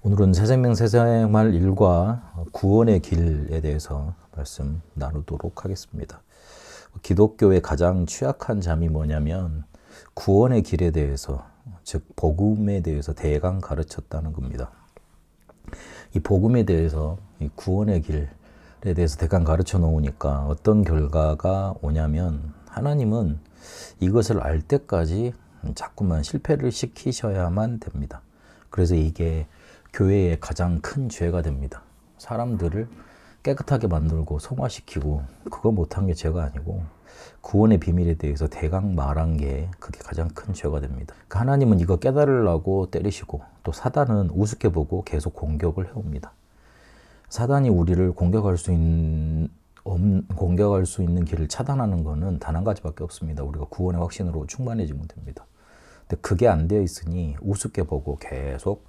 오늘은 새생명 새생활 일과 구원의 길에 대해서 말씀 나누도록 하겠습니다. 기독교의 가장 취약한 점이 뭐냐면 구원의 길에 대해서, 즉 복음에 대해서 대강 가르쳤다는 겁니다. 이 복음에 대해서, 이 구원의 길에 대해서 대강 가르쳐 놓으니까 어떤 결과가 오냐면 하나님은 이것을 알 때까지 자꾸만 실패를 시키셔야만 됩니다. 그래서 이게 교회의 가장 큰 죄가 됩니다. 사람들을 깨끗하게 만들고 성화시키고 그거 못한 게 죄가 아니고 구원의 비밀에 대해서 대강 말한 게 그게 가장 큰 죄가 됩니다. 그러니까 하나님은 이거 깨달으려고 때리시고 또 사단은 우습게 보고 계속 공격을 해옵니다. 사단이 우리를 공격할 수 있는 길을 차단하는 것은 단 한 가지밖에 없습니다. 우리가 구원의 확신으로 충만해지면 됩니다. 근데 그게 안 되어 있으니 우습게 보고 계속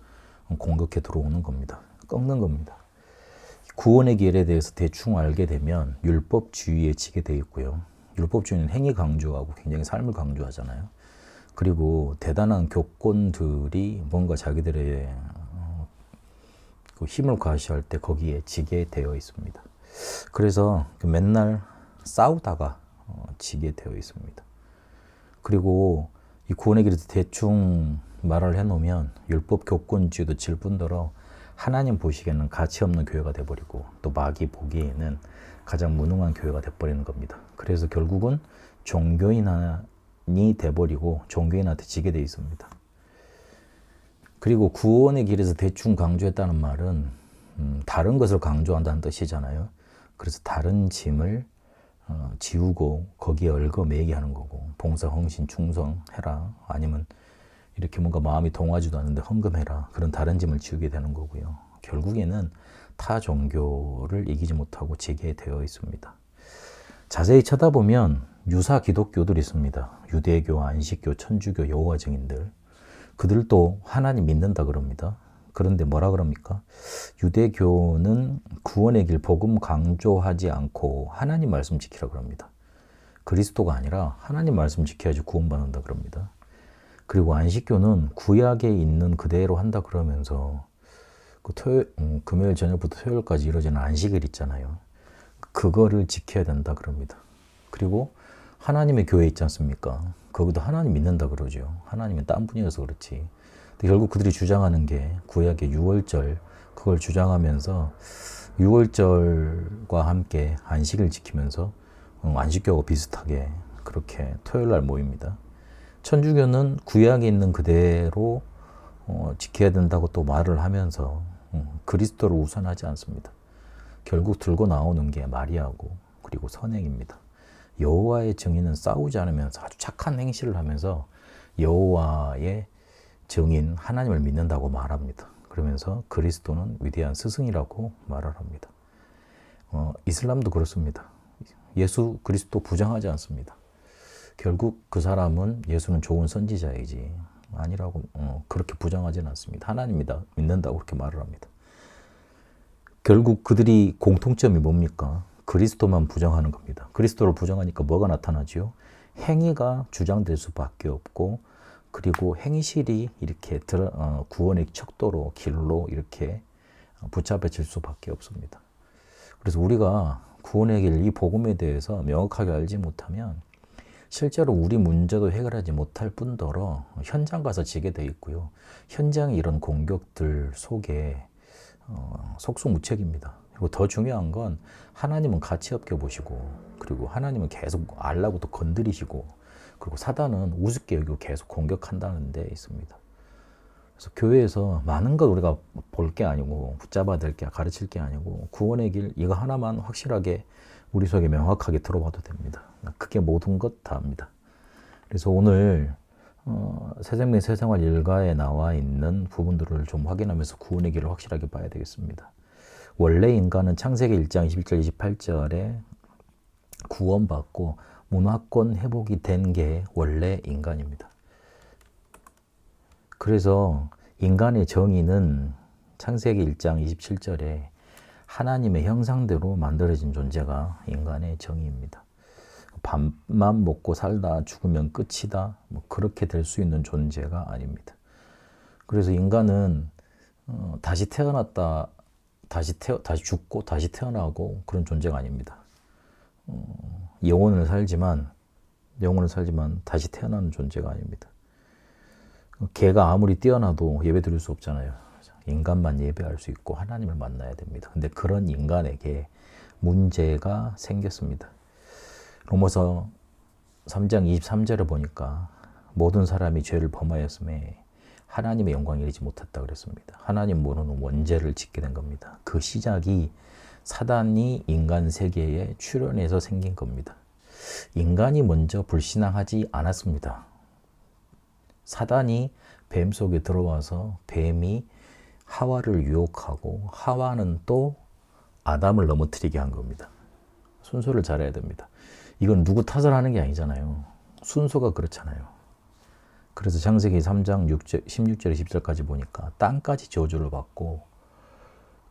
공격해 들어오는 겁니다. 꺾는 겁니다. 구원의 길에 대해서 대충 알게 되면 율법주의에 지게 되어 있고요. 율법주의는 행위 강조하고 굉장히 삶을 강조하잖아요. 그리고 대단한 교권들이 뭔가 자기들의 힘을 과시할 때 거기에 지게 되어 있습니다. 그래서 맨날 싸우다가 지게 되어 있습니다. 그리고 이 구원의 길에서 대충 말을 해놓으면 율법 교권주의도 질 뿐더러 하나님 보시기에는 가치 없는 교회가 돼버리고 또 마귀 보기에는 가장 무능한 교회가 돼버리는 겁니다. 그래서 결국은 종교인이 돼버리고 종교인한테 지게 돼 있습니다. 그리고 구원의 길에서 대충 강조했다는 말은 다른 것을 강조한다는 뜻이잖아요. 그래서 다른 짐을 지우고 거기에 얽어매게 하는 거고, 봉사, 헌신, 충성해라, 아니면 이렇게 뭔가 마음이 동하지도 않는데 헌금해라, 그런 다른 짐을 지우게 되는 거고요. 결국에는 타 종교를 이기지 못하고 지게 되어 있습니다. 자세히 쳐다보면 유사 기독교들이 있습니다. 유대교, 안식교, 천주교, 여호와 증인들. 그들도 하나님 믿는다 그럽니다. 그런데 뭐라 그럽니까? 유대교는 구원의 길, 복음 강조하지 않고 하나님 말씀 지키라 그럽니다. 그리스도가 아니라 하나님 말씀 지켜야지 구원받는다 그럽니다. 그리고 안식교는 구약에 있는 그대로 한다 그러면서 금요일 저녁부터 토요일까지 이루어지는 안식일 있잖아요. 그거를 지켜야 된다 그럽니다. 그리고 하나님의 교회 있지 않습니까? 거기도 하나님 믿는다 그러죠. 하나님은 딴 분이어서 그렇지. 근데 결국 그들이 주장하는 게 구약의 유월절, 그걸 주장하면서 유월절과 함께 안식을 지키면서 안식교하고 비슷하게 그렇게 토요일날 모입니다. 천주교는 구약에 있는 그대로 지켜야 된다고 또 말을 하면서 그리스도를 우선하지 않습니다. 결국 들고 나오는 게 마리아고 그리고 선행입니다. 여호와의 증인은 싸우지 않으면서 아주 착한 행실을 하면서 여호와의 증인 하나님을 믿는다고 말합니다. 그러면서 그리스도는 위대한 스승이라고 말을 합니다. 이슬람도 그렇습니다. 예수 그리스도 부정하지 않습니다. 결국 그 사람은 예수는 좋은 선지자이지 아니라고 그렇게 부정하지는 않습니다. 하나님이다 믿는다고 그렇게 말을 합니다. 결국 그들이 공통점이 뭡니까? 그리스도만 부정하는 겁니다. 그리스도를 부정하니까 뭐가 나타나지요? 행위가 주장될 수밖에 없고, 그리고 행실이 이렇게 구원의 척도로 길로 이렇게 붙잡혀질 수밖에 없습니다. 그래서 우리가 구원의 길, 이 복음에 대해서 명확하게 알지 못하면 실제로 우리 문제도 해결하지 못할 뿐더러 현장 가서 지게 돼 있고요. 현장의 이런 공격들 속에 속수무책입니다. 그리고 더 중요한 건 하나님은 가치 없게 보시고, 그리고 하나님은 계속 알라고 또 건드리시고, 그리고 사단은 우습게 여기고 계속 공격한다는 데 있습니다. 그래서 교회에서 많은 것 우리가 볼 게 아니고 붙잡아야 될 게, 가르칠 게 아니고 구원의 길 이거 하나만 확실하게 우리 속에 명확하게 들어봐도 됩니다. 그게 모든 것 다입니다. 그래서 오늘 새생명 새생활 일가에 나와 있는 부분들을 좀 확인하면서 구원의 길을 확실하게 봐야 되겠습니다. 원래 인간은 창세기 1장 21절 28절에 구원받고 문화권 회복이 된 게 원래 인간입니다. 그래서 인간의 정의는 창세기 1장 27절에 하나님의 형상대로 만들어진 존재가 인간의 정의입니다. 밥만 먹고 살다 죽으면 끝이다, 뭐 그렇게 될 수 있는 존재가 아닙니다. 그래서 인간은 다시 태어났다, 다시 죽고 다시 태어나고 그런 존재가 아닙니다. 영혼을 살지만 다시 태어나는 존재가 아닙니다. 개가 아무리 뛰어나도 예배 드릴 수 없잖아요. 인간만 예배할 수 있고 하나님을 만나야 됩니다. 근데 그런 인간에게 문제가 생겼습니다. 로마서 3장 23절을 보니까 모든 사람이 죄를 범하였음에 하나님의 영광을 이루지 못했다 그랬습니다. 하나님 모르는 원죄를 짓게 된 겁니다. 그 시작이 사단이 인간 세계에 출현해서 생긴 겁니다. 인간이 먼저 불신앙하지 않았습니다. 사단이 뱀 속에 들어와서 뱀이 하와를 유혹하고 하와는 또 아담을 넘어뜨리게 한 겁니다. 순서를 잘해야 됩니다. 이건 누구 탓을 하는 게 아니잖아요. 순서가 그렇잖아요. 그래서 창세기 3장 16절 20절까지 보니까 땅까지 저주를 받고,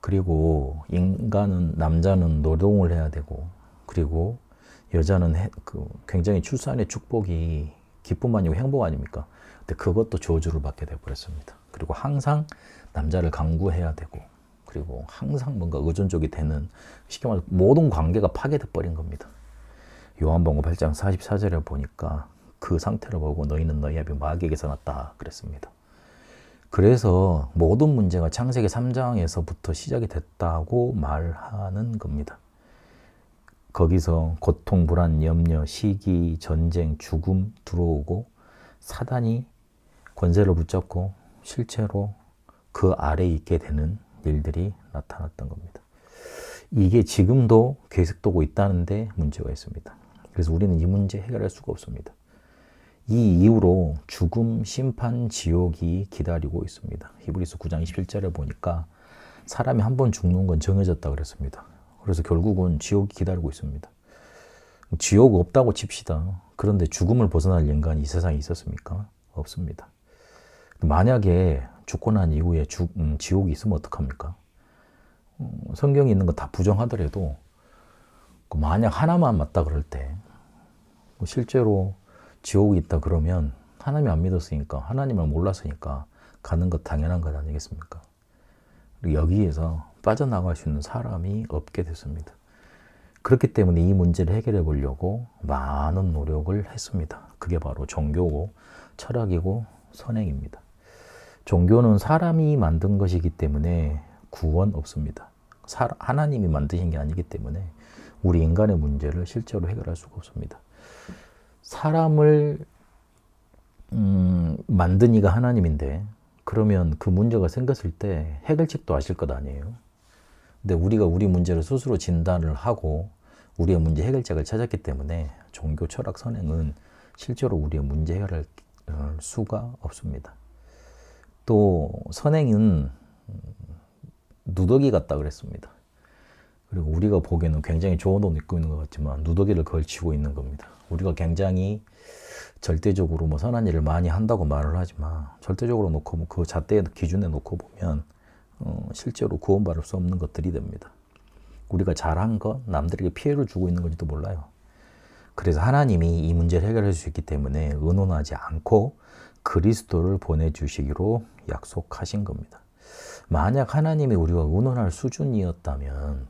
그리고 남자는 노동을 해야 되고, 그리고 여자는 굉장히 출산의 축복이 기쁨 아니고 행복 아닙니까? 근데 그것도 저주를 받게 되어버렸습니다. 그리고 항상 남자를 강구해야 되고, 그리고 항상 뭔가 의존적이 되는, 쉽게 말해서 모든 관계가 파괴돼 버린 겁니다. 요한복음 8장 44절에 보니까 그 상태를 보고 너희는 너희 아비 마귀에게서 났다 그랬습니다. 그래서 모든 문제가 창세기 3장에서부터 시작이 됐다고 말하는 겁니다. 거기서 고통, 불안, 염려, 시기, 전쟁, 죽음 들어오고 사단이 권세를 붙잡고 실제로 그 아래에 있게 되는 일들이 나타났던 겁니다. 이게 지금도 계속되고 있다는데 문제가 있습니다. 그래서 우리는 이 문제 해결할 수가 없습니다. 이 이후로 죽음, 심판, 지옥이 기다리고 있습니다. 히브리서 9장 27절에 보니까 사람이 한 번 죽는 건 정해졌다 그랬습니다. 그래서 결국은 지옥이 기다리고 있습니다. 지옥 없다고 칩시다. 그런데 죽음을 벗어날 인간이 이 세상에 있었습니까? 없습니다. 만약에 죽고 난 이후에 지옥이 있으면 어떡합니까? 성경에 있는 거 다 부정하더라도 만약 하나만 맞다 그럴 때 실제로 지옥이 있다 그러면 하나님 안 믿었으니까, 하나님을 몰랐으니까 가는 것 당연한 것 아니겠습니까? 여기에서 빠져나갈 수 있는 사람이 없게 됐습니다. 그렇기 때문에 이 문제를 해결해 보려고 많은 노력을 했습니다. 그게 바로 종교고 철학이고 선행입니다. 종교는 사람이 만든 것이기 때문에 구원 없습니다. 하나님이 만드신 게 아니기 때문에 우리 인간의 문제를 실제로 해결할 수가 없습니다. 사람을 만든 이가 하나님인데, 그러면 그 문제가 생겼을 때 해결책도 아실 것 아니에요. 근데 우리가 우리 문제를 스스로 진단을 하고 우리의 문제 해결책을 찾았기 때문에 종교, 철학, 선행은 실제로 우리의 문제 해결할 수가 없습니다. 또 선행은 누더기 같다 그랬습니다. 그리고 우리가 보기에는 굉장히 좋은 옷 입고 있는 것 같지만 누더기를 걸치고 있는 겁니다. 우리가 굉장히 절대적으로 선한 일을 많이 한다고 말을 하지만 절대적으로 놓고 그 잣대의 기준에 놓고 보면 실제로 구원받을 수 없는 것들이 됩니다. 우리가 잘한 것, 남들에게 피해를 주고 있는 건지도 몰라요. 그래서 하나님이 이 문제를 해결할 수 있기 때문에 의논하지 않고 그리스도를 보내주시기로 약속하신 겁니다. 만약 하나님이 우리가 의논할 수준이었다면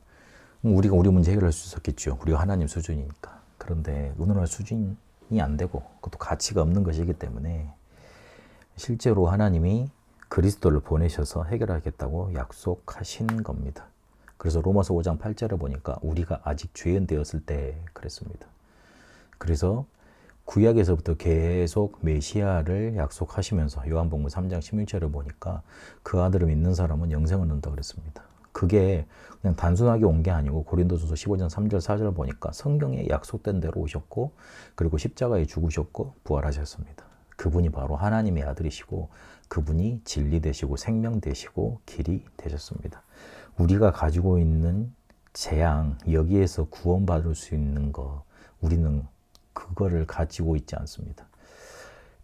우리가 우리 문제 해결할 수 있었겠죠. 우리가 하나님 수준이니까. 그런데 의논할 수준이 안 되고 그것도 가치가 없는 것이기 때문에 실제로 하나님이 그리스도를 보내셔서 해결하겠다고 약속하신 겁니다. 그래서 로마서 5장 8절에 보니까 우리가 아직 죄인 되었을 때 그랬습니다. 그래서 구약에서부터 계속 메시아를 약속하시면서 요한복음 3장 16절에 보니까 그 아들을 믿는 사람은 영생을 얻는다 그랬습니다. 그게 그냥 단순하게 온 게 아니고 고린도전서 15장 3절 4절 보니까 성경에 약속된 대로 오셨고 그리고 십자가에 죽으셨고 부활하셨습니다. 그분이 바로 하나님의 아들이시고 그분이 진리 되시고 생명 되시고 길이 되셨습니다. 우리가 가지고 있는 재앙, 여기에서 구원받을 수 있는 거 우리는 그거를 가지고 있지 않습니다.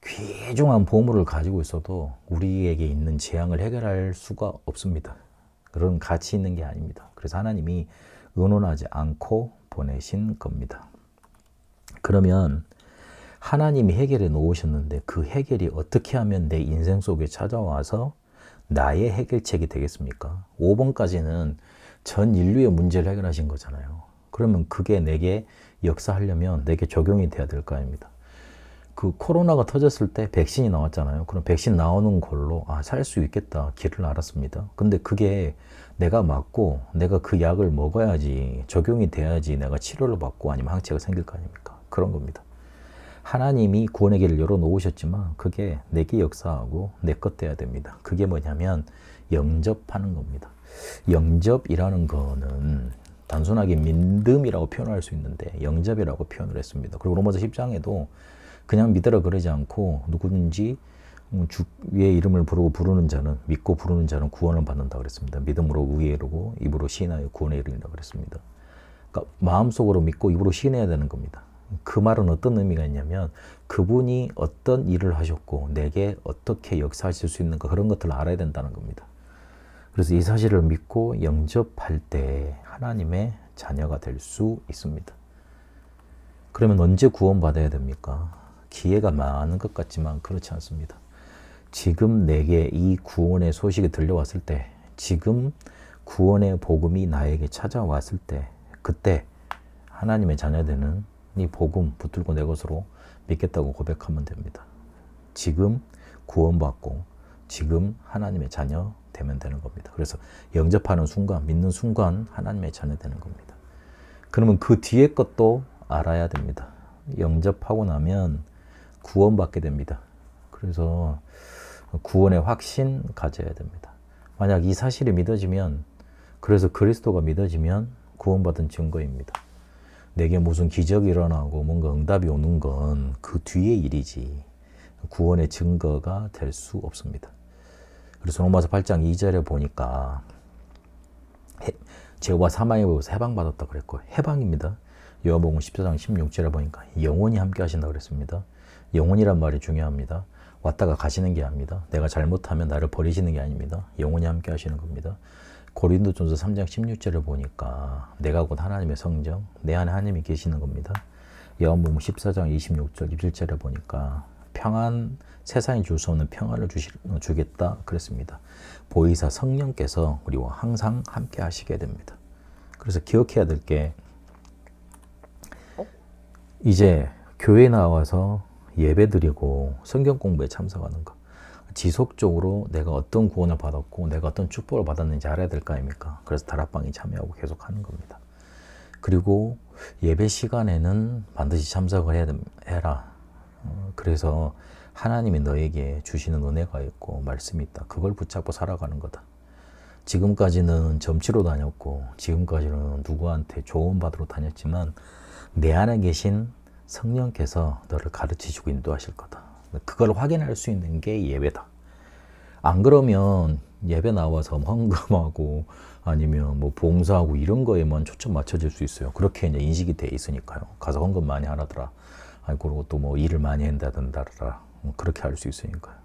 귀중한 보물을 가지고 있어도 우리에게 있는 재앙을 해결할 수가 없습니다. 그런 가치 있는 게 아닙니다. 그래서 하나님이 의논하지 않고 보내신 겁니다. 그러면 하나님이 해결해 놓으셨는데 그 해결이 어떻게 하면 내 인생 속에 찾아와서 나의 해결책이 되겠습니까? 5번까지는 전 인류의 문제를 해결하신 거잖아요. 그러면 그게 내게 역사하려면 내게 적용이 돼야 될 거 아닙니다. 그 코로나가 터졌을 때 백신이 나왔잖아요. 그럼 백신 나오는 걸로 살 수 있겠다 길을 알았습니다. 근데 그게 내가 맞고 내가 그 약을 먹어야지 적용이 돼야지 내가 치료를 받고 아니면 항체가 생길 거 아닙니까? 그런 겁니다. 하나님이 구원의 길을 열어놓으셨지만 그게 내게 역사하고 내 것 돼야 됩니다. 그게 뭐냐면 영접하는 겁니다. 영접이라는 거는 단순하게 믿음이라고 표현할 수 있는데 영접이라고 표현을 했습니다. 그리고 로마서 10장에도 그냥 믿으라 그러지 않고 누구든지 주의 이름을 부르는 자는 믿고 부르는 자는 구원을 받는다 그랬습니다. 믿음으로 의에 이르고 입으로 시인하여 구원에 이른다 그랬습니다. 그러니까 마음속으로 믿고 입으로 시인해야 되는 겁니다. 그 말은 어떤 의미가 있냐면 그분이 어떤 일을 하셨고 내게 어떻게 역사하실 수 있는가 그런 것들을 알아야 된다는 겁니다. 그래서 이 사실을 믿고 영접할 때 하나님의 자녀가 될 수 있습니다. 그러면 언제 구원받아야 됩니까? 기회가 많은 것 같지만 그렇지 않습니다. 지금 내게 이 구원의 소식이 들려왔을 때, 지금 구원의 복음이 나에게 찾아왔을 때, 그때 하나님의 자녀되는 이 복음 붙들고 내 것으로 믿겠다고 고백하면 됩니다. 지금 구원받고 지금 하나님의 자녀 되면 되는 겁니다. 그래서 영접하는 순간, 믿는 순간 하나님의 자녀 되는 겁니다. 그러면 그 뒤에 것도 알아야 됩니다. 영접하고 나면 구원받게 됩니다. 그래서 구원의 확신 가져야 됩니다. 만약 이 사실이 믿어지면, 그래서 그리스도가 믿어지면 구원받은 증거입니다. 내게 무슨 기적이 일어나고 뭔가 응답이 오는 건 그 뒤의 일이지 구원의 증거가 될 수 없습니다. 그래서 로마서 8장 2절에 보니까 죄와 사망에 보여서 해방받았다 그랬고 해방입니다. 요한복음 14장 16절에 보니까 영원히 함께 하신다 그랬습니다. 영원이란 말이 중요합니다. 왔다가 가시는 게 아닙니다. 내가 잘못하면 나를 버리시는 게 아닙니다. 영원히 함께 하시는 겁니다. 고린도전서 3장 16절을 보니까 내가 곧 하나님의 성령, 내 안에 하나님이 계시는 겁니다. 요한복음 14장 26절, 27절에 보니까 평안, 세상이 줄 수 없는 평안을 주겠다 그랬습니다. 보이사 성령께서 우리와 항상 함께 하시게 됩니다. 그래서 기억해야 될 게 이제 교회 나와서 예배 드리고 성경 공부에 참석하는 거 지속적으로 내가 어떤 구원을 받았고 내가 어떤 축복을 받았는지 알아야 될 거 아닙니까? 그래서 다락방에 참여하고 계속 하는 겁니다. 그리고 예배 시간에는 반드시 참석을 해라. 그래서 하나님이 너에게 주시는 은혜가 있고 말씀이 있다. 그걸 붙잡고 살아가는 거다. 지금까지는 점치러 다녔고 지금까지는 누구한테 조언받으러 다녔지만 내 안에 계신 성령께서 너를 가르치시고 인도하실 거다. 그걸 확인할 수 있는 게 예배다. 안 그러면 예배 나와서 헌금하고 아니면 뭐 봉사하고 이런 거에만 초점 맞춰질 수 있어요. 그렇게 이제 인식이 돼 있으니까요. 가서 헌금 많이 하라더라. 그리고 또 뭐 일을 많이 한다더라. 그렇게 할 수 있으니까요.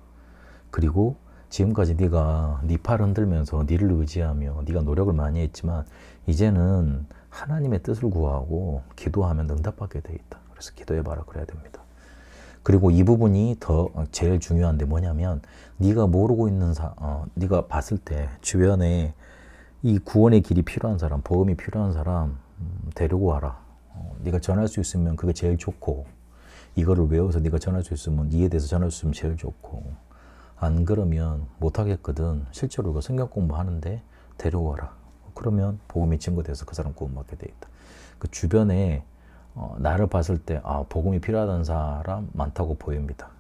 그리고 지금까지 네가 네 팔 흔들면서 네를 의지하며 네가 노력을 많이 했지만 이제는 하나님의 뜻을 구하고 기도하면 응답받게 돼 있다. 그래서 기도해봐라 그래야 됩니다. 그리고 이 부분이 더 제일 중요한데 뭐냐면 네가 모르고 있는 네가 봤을 때 주변에 이 구원의 길이 필요한 사람, 복음이 필요한 사람 데리고 와라. 네가 전할 수 있으면 그게 제일 좋고 이거를 외워서 네가 전할 수 있으면 이에 대해서 전할 수 있으면 제일 좋고 안 그러면 못하겠거든. 실제로 그 성경 공부하는데 데려와라. 그러면 복음이 증거돼서 그 사람 구원받게 돼 있다. 그 주변에 나를 봤을 때 복음이 필요하다는 사람 많다고 보입니다.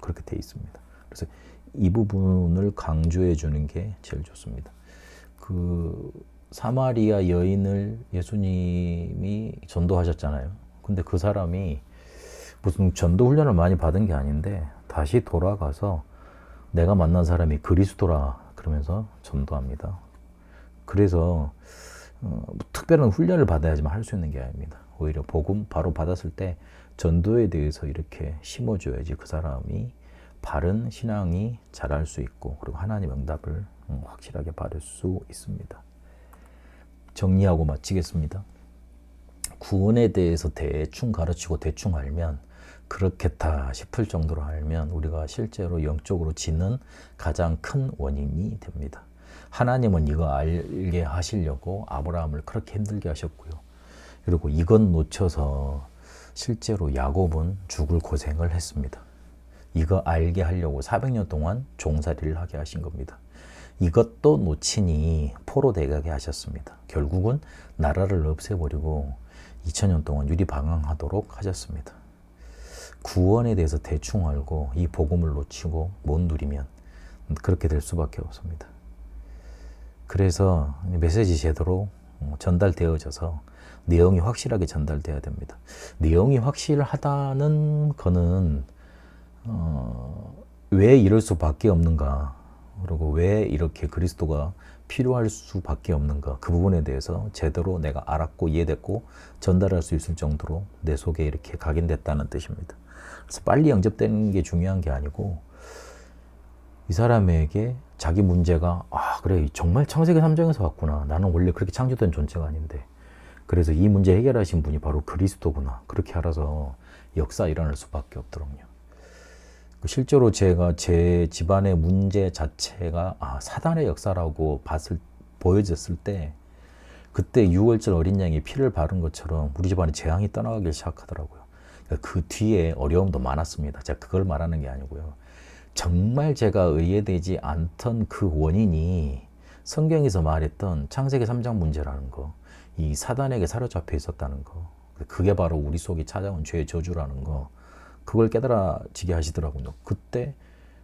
그렇게 돼 있습니다. 그래서 이 부분을 강조해 주는 게 제일 좋습니다. 그 사마리아 여인을 예수님이 전도하셨잖아요. 근데 그 사람이 무슨 전도 훈련을 많이 받은 게 아닌데 다시 돌아가서 내가 만난 사람이 그리스도라 그러면서 전도합니다. 그래서 특별한 훈련을 받아야지만 할 수 있는 게 아닙니다. 오히려 복음 바로 받았을 때 전도에 대해서 이렇게 심어줘야지 그 사람이 바른 신앙이 자랄 수 있고 그리고 하나님 응답을 확실하게 받을 수 있습니다. 정리하고 마치겠습니다. 구원에 대해서 대충 가르치고 대충 알면 그렇겠다 싶을 정도로 알면 우리가 실제로 영적으로 짓는 가장 큰 원인이 됩니다. 하나님은 이거 알게 하시려고 아브라함을 그렇게 힘들게 하셨고요. 그리고 이것 놓쳐서 실제로 야곱은 죽을 고생을 했습니다. 이거 알게 하려고 400년 동안 종살이를 하게 하신 겁니다. 이것도 놓치니 포로 되게 하셨습니다. 결국은 나라를 없애버리고 2000년 동안 유리방황하도록 하셨습니다. 구원에 대해서 대충 알고 이 복음을 놓치고 못 누리면 그렇게 될 수밖에 없습니다. 그래서 메시지 제대로 전달되어져서 내용이 확실하게 전달돼야 됩니다. 내용이 확실하다는 거는 왜 이럴 수밖에 없는가, 그리고 왜 이렇게 그리스도가 필요할 수밖에 없는가, 그 부분에 대해서 제대로 내가 알았고 이해됐고 전달할 수 있을 정도로 내 속에 이렇게 각인됐다는 뜻입니다. 그래서 빨리 영접되는 게 중요한 게 아니고 이 사람에게 자기 문제가 그래 정말 창세기 3장에서 왔구나, 나는 원래 그렇게 창조된 존재가 아닌데 그래서 이 문제 해결하신 분이 바로 그리스도구나, 그렇게 알아서 역사 일어날 수밖에 없더군요. 실제로 제가 제 집안의 문제 자체가 사단의 역사라고 보여졌을 때 그때 6월절 어린 양이 피를 바른 것처럼 우리 집안에 재앙이 떠나가기 시작하더라고요. 그 뒤에 어려움도 많았습니다. 제가 그걸 말하는 게 아니고요. 정말 제가 이해되지 않던 그 원인이 성경에서 말했던 창세기 3장 문제라는 거, 이 사단에게 사로잡혀 있었다는 거, 그게 바로 우리 속에 찾아온 죄의 저주라는 거, 그걸 깨달아지게 하시더라고요. 그때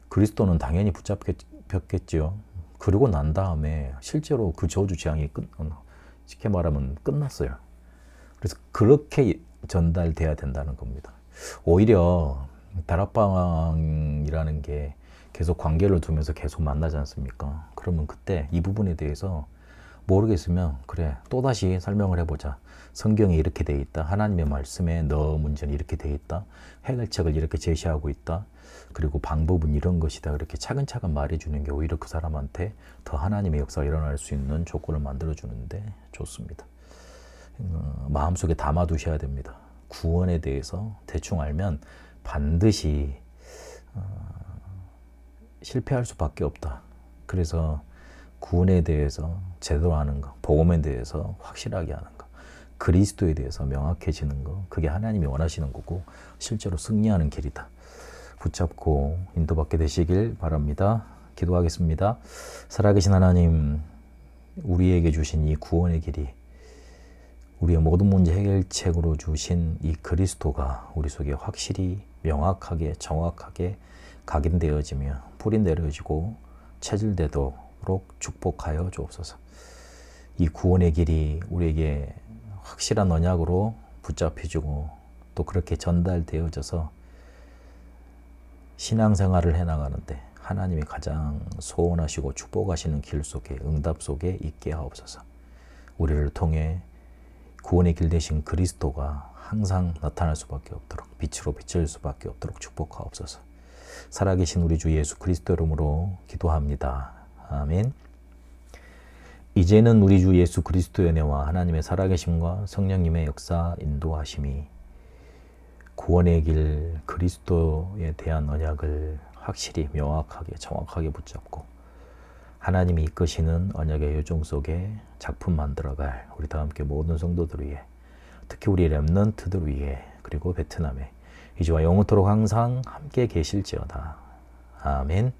그리스도는 당연히 붙잡혔겠죠. 그러고 난 다음에 실제로 그 저주 재앙이 쉽게 말하면 끝났어요. 그래서 그렇게 전달돼야 된다는 겁니다. 오히려 다락방이라는 게 계속 관계를 두면서 계속 만나지 않습니까? 그러면 그때 이 부분에 대해서 모르겠으면 그래 또다시 설명을 해보자. 성경에 이렇게 돼 있다. 하나님의 말씀에 너 문제는 이렇게 돼 있다. 해결책을 이렇게 제시하고 있다. 그리고 방법은 이런 것이다. 이렇게 차근차근 말해주는 게 오히려 그 사람한테 더 하나님의 역사가 일어날 수 있는 조건을 만들어주는데 좋습니다. 마음속에 담아두셔야 됩니다. 구원에 대해서 대충 알면 반드시 실패할 수밖에 없다. 그래서 구원에 대해서 제대로 아는 거, 복음에 대해서 확실하게 아는 거, 그리스도에 대해서 명확해지는 거, 그게 하나님이 원하시는 거고 실제로 승리하는 길이다. 붙잡고 인도받게 되시길 바랍니다. 기도하겠습니다. 살아계신 하나님, 우리에게 주신 이 구원의 길이, 우리의 모든 문제 해결책으로 주신 이 그리스도가 우리 속에 확실히 명확하게 정확하게 각인되어지며 뿌리 내려지고 체질되도록 축복하여 주옵소서. 이 구원의 길이 우리에게 확실한 언약으로 붙잡혀지고 또 그렇게 전달되어져서 신앙생활을 해나가는데 하나님이 가장 소원하시고 축복하시는 길 속에 응답 속에 있게 하옵소서. 우리를 통해 구원의 길 되신 그리스도가 항상 나타날 수밖에 없도록 빛으로 비칠 수밖에 없도록 축복하옵소서. 살아계신 우리 주 예수 그리스도 이름으로 기도합니다. 아멘. 이제는 우리 주 예수 그리스도의 은혜와 하나님의 살아계심과 성령님의 역사 인도하심이 구원의 길 그리스도에 대한 언약을 확실히 명확하게 정확하게 붙잡고 하나님이 이끄시는 언약의 요정 속에 작품 만들어갈 우리 다 함께 모든 성도들 위해, 특히 우리 렘넌트들 위해, 그리고 베트남에 이제와 영원토록 항상 함께 계실지어다. 아멘.